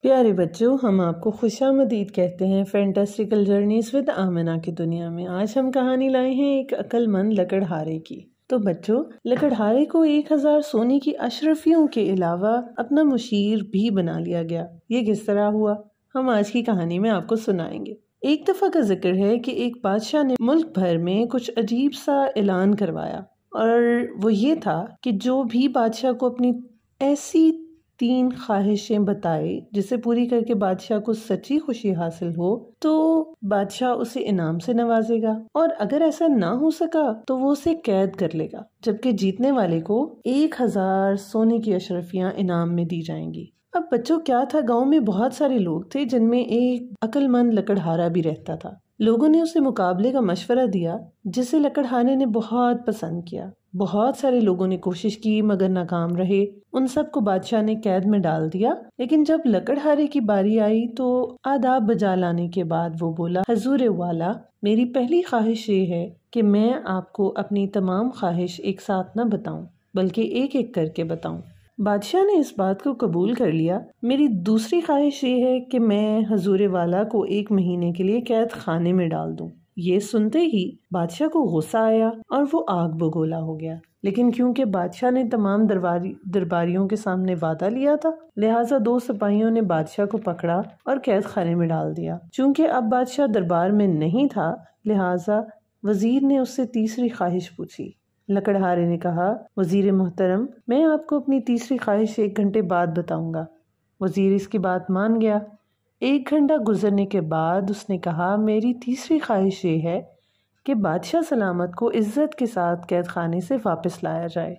प्यारे बच्चों, हम आपको खुशामदीद कहते हैं फैंटास्टिकल जर्नीज विद आमिना की दुनिया में। आज हम कहानी लाए हैं एक अक्लमंद लकड़हारे की। तो बच्चों, लकड़हारे को 1000 सोने की अशरफियों के अलावा अपना मुशीर भी बना लिया गया। ये किस तरह हुआ, हम आज की कहानी में आपको सुनाएंगे। एक दफा का जिक्र है कि एक बादशाह ने मुल्क भर में कुछ अजीब सा ऐलान करवाया, और वो ये था कि जो भी बादशाह को अपनी ऐसी 3 ख्वाहिशें बताए जिसे पूरी करके बादशाह को सच्ची खुशी हासिल हो, तो बादशाह उसे इनाम से नवाजेगा, और अगर ऐसा ना हो सका तो वो उसे कैद कर लेगा, जबकि जीतने वाले को 1000 सोने की अशरफियां इनाम में दी जाएंगी। अब बच्चों, क्या था, गांव में बहुत सारे लोग थे जिनमें एक अक्लमंद लकड़हारा भी रहता था। लोगों ने उसे मुकाबले का मशवरा दिया, जिसे लकड़हारे ने बहुत पसंद किया। बहुत सारे लोगों ने कोशिश की मगर नाकाम रहे। उन सबको बादशाह ने कैद में डाल दिया। लेकिन जब लकड़हारे की बारी आई तो आदाब बजा लाने के बाद वो बोला, हजूर वाला, मेरी पहली ख्वाहिश ये है कि मैं आपको अपनी तमाम ख्वाहिश एक साथ न बताऊं, बल्कि एक एक करके बताऊं। बादशाह ने इस बात को कबूल कर लिया। मेरी दूसरी ख्वाहिश ये है कि मैं हजूर वाला को 1 महीने के लिए कैद खाने में डाल दूं। ये सुनते ही बादशाह को गुस्सा आया और वो आग बगोला हो गया। लेकिन क्योंकि बादशाह ने तमाम दरबारियों के सामने वादा लिया था, लिहाजा 2 सिपाहियों ने बादशाह को पकड़ा और कैद खाने में डाल दिया। चूंकि अब बादशाह दरबार में नहीं था, लिहाजा वजीर ने उससे तीसरी ख्वाहिश पूछी। लकड़हारे ने कहा, वजीर मोहतरम, मैं आपको अपनी तीसरी ख्वाहिश 1 घंटे बाद बताऊंगा। वजीर इसकी बात मान गया। 1 घंटा गुजरने के बाद उसने कहा, मेरी तीसरी ख्वाहिश ये है कि बादशाह सलामत को इज्जत के साथ कैद खाने से वापस लाया जाए।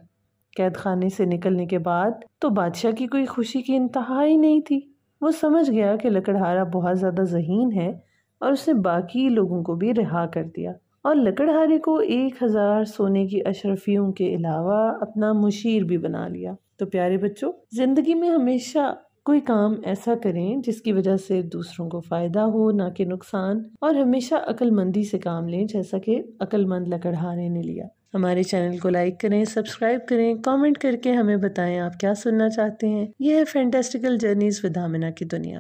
कैद खाने से निकलने के बाद तो बादशाह की कोई खुशी की इंतहा ही नहीं थी। वो समझ गया कि लकड़हारा बहुत ज़्यादा ज़हीन है और उसने बाकी लोगों को भी रिहा कर दिया और लकड़हारे को 1000 सोने की अशरफियों के अलावा अपना मुशीर भी बना लिया। तो प्यारे बच्चों, जिंदगी में हमेशा कोई काम ऐसा करें जिसकी वजह से दूसरों को फायदा हो, ना कि नुकसान, और हमेशा अक्लमंदी से काम लें, जैसा कि अक्लमंद लकड़हारे ने लिया। हमारे चैनल को लाइक करें, सब्सक्राइब करें, कमेंट करके हमें बताएं आप क्या सुनना चाहते हैं। यह है फैंटास्टिकल जर्नीज विद आमिना की दुनिया।